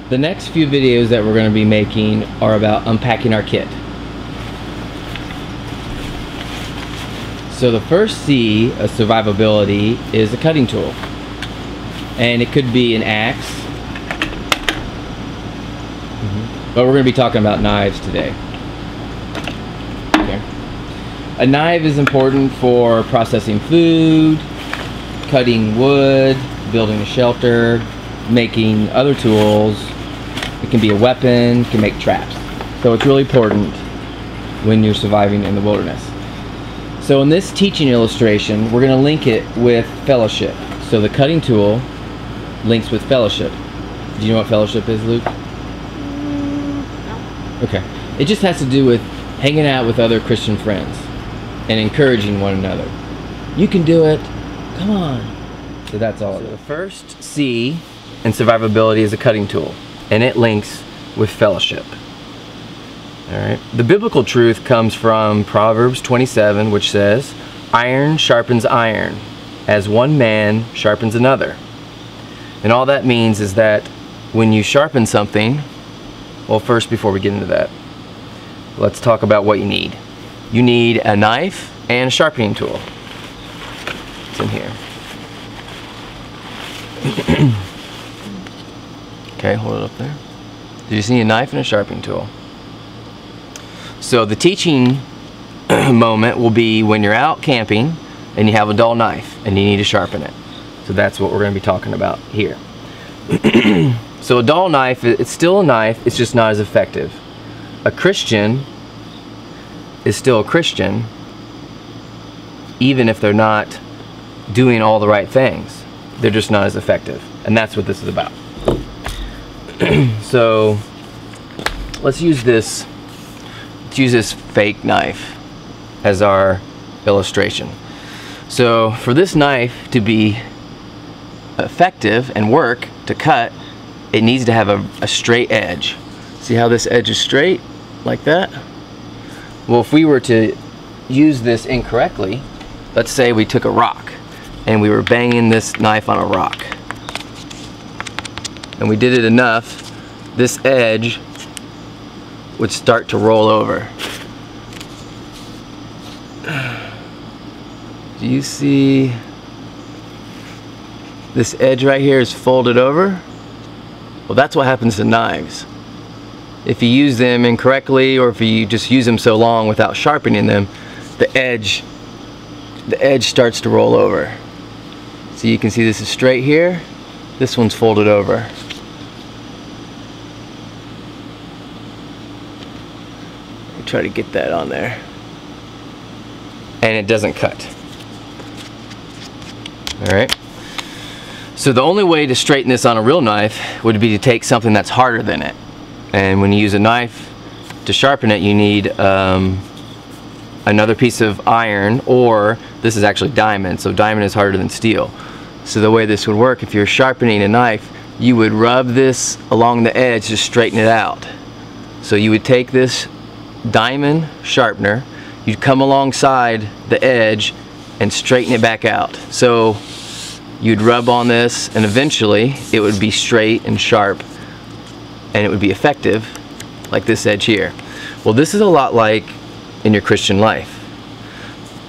The next few videos that we're going to be making are about unpacking our kit. So the first C of survivability is a cutting tool. And it could be an axe. But we're going to be talking about knives today. Okay. A knife is important for processing food, cutting wood, building a shelter, making other tools. It can be a weapon, it can make traps. So it's really important when you're surviving in the wilderness. So in this teaching illustration, we're going to link it with fellowship. So the cutting tool links with fellowship. Do you know what fellowship is, Luke? No. Okay. It just has to do with hanging out with other Christian friends and encouraging one another. You can do it. Come on. So that's all. So the first C in survivability is a cutting tool, and it links with fellowship. Alright. The biblical truth comes from Proverbs 27, which says, "Iron sharpens iron, as one man sharpens another." And all that means is that when you sharpen something, well, first, before we get into that, let's talk about what you need. You need a knife and a sharpening tool. It's in here. Okay, hold it up there. You just need a knife and a sharpening tool. So the teaching moment will be when you're out camping and you have a dull knife and you need to sharpen it. So that's what we're going to be talking about here. So a dull knife, it's still a knife, it's just not as effective. A Christian is still a Christian even if they're not doing all the right things. They're just not as effective. And that's what this is about. So let's use this fake knife as our illustration. So for this knife to be effective and work to cut, it needs to have a straight edge. See how this edge is straight like that? Well, if we were to use this incorrectly, let's say we took a rock and we were banging this knife on a rock and we did it enough, this edge would start to roll over. Do you see this edge right here is folded over? Well, that's what happens to knives. If you use them incorrectly, or if you just use them so long without sharpening them, the edge starts to roll over. So you can see this is straight here, this one's folded over. Try to get that on there, and it doesn't cut. Alright, so the only way to straighten this on a real knife would be to take something that's harder than it, and when you use a knife to sharpen it, you need another piece of iron, or this is actually diamond, so diamond is harder than steel. So the way this would work, if you're sharpening a knife, you would rub this along the edge to straighten it out. So you would take this diamond sharpener, you'd come alongside the edge and straighten it back out. So you'd rub on this and eventually it would be straight and sharp and it would be effective like this edge here. Well, this is a lot like in your Christian life.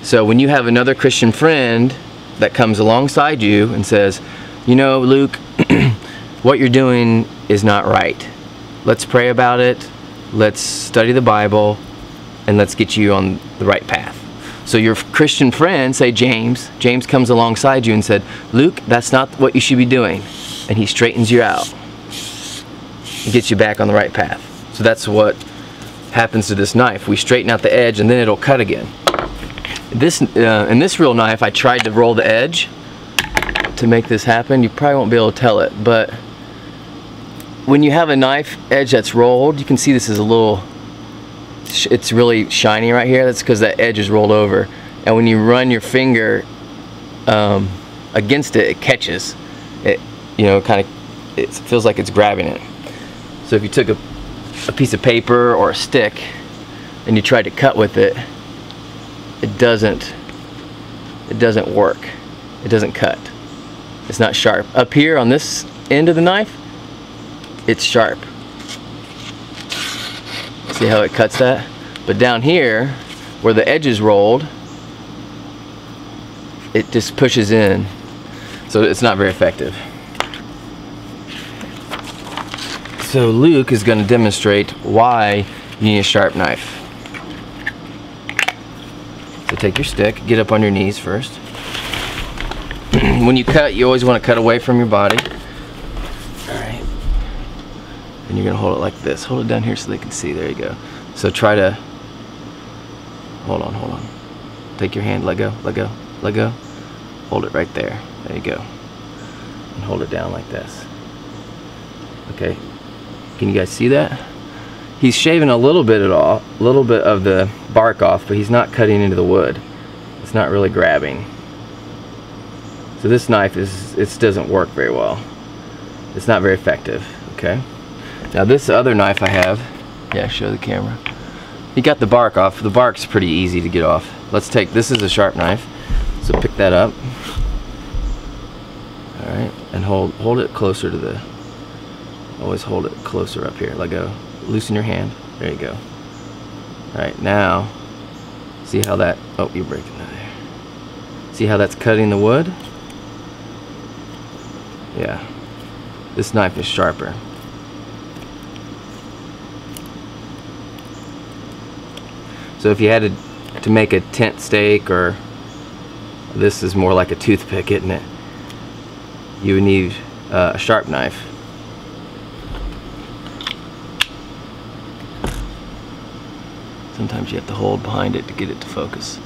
So when you have another Christian friend that comes alongside you and says, you know, Luke, what you're doing is not right. Let's pray about it. Let's study the Bible, and let's get you on the right path. So your Christian friend, say James comes alongside you and said, Luke, that's not what you should be doing. And he straightens you out and gets you back on the right path. So that's what happens to this knife. We straighten out the edge and then it'll cut again. In this real knife, I tried to roll the edge to make this happen. You probably won't be able to tell it, but when you have a knife edge that's rolled, you can see this is a little, it's really shiny right here. That's because that edge is rolled over. And when you run your finger against it, it catches. It, you know, it feels like it's grabbing it. So if you took a piece of paper or a stick and you tried to cut with it, it doesn't work. It doesn't cut. It's not sharp. Up here on this end of the knife, it's sharp. See how it cuts that? But down here, where the edge is rolled, it just pushes in. So it's not very effective. So Luke is going to demonstrate why you need a sharp knife. So take your stick, get up on your knees first. When you cut, you always want to cut away from your body. Alright. And you're going to hold it like this. Hold it down here so they can see. There you go. So try to... Hold on, hold on. Take your hand, let go, let go, let go. Hold it right there. There you go. And hold it down like this. Okay. Can you guys see that? He's shaving a little bit of the bark off, but he's not cutting into the wood. It's not really grabbing. So this knife doesn't work very well. It's not very effective. Okay. Now this other knife I have, yeah, show the camera. He got the bark off. The bark's pretty easy to get off. Let's take, this is a sharp knife. So pick that up. All right, and hold it closer to the. Always hold it closer up here. Let go. Loosen your hand. There you go. Alright, now see how that, oh, you're breaking that there. See how that's cutting the wood? Yeah. This knife is sharper. So if you had to make a tent stake, or this is more like a toothpick, isn't it? You would need a sharp knife. Sometimes you have to hold behind it to get it to focus.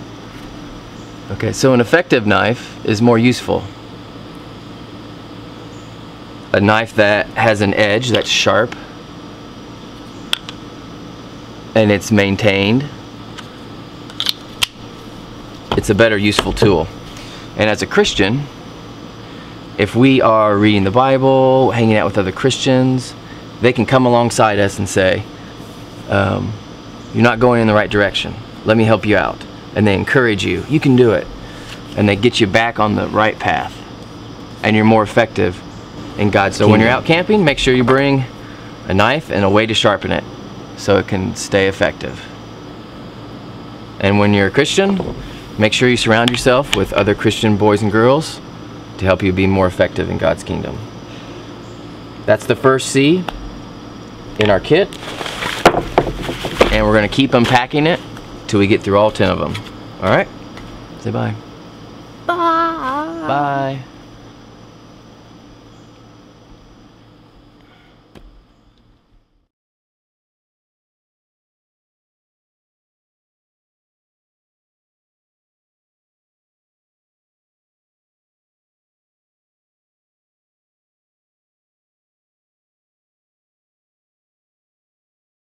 Okay, so an effective knife is more useful. A knife that has an edge that's sharp and it's maintained, it's a better useful tool. And as a Christian, if we are reading the Bible, hanging out with other Christians, they can come alongside us and say, you're not going in the right direction. Let me help you out. And they encourage you. You can do it. And they get you back on the right path. And you're more effective in God's kingdom. So when you're out camping, make sure you bring a knife and a way to sharpen it so it can stay effective. And when you're a Christian, make sure you surround yourself with other Christian boys and girls to help you be more effective in God's kingdom. That's the first C in our kit. And we're going to keep unpacking it till we get through all 10 of them. Alright? Say bye. Bye. Bye.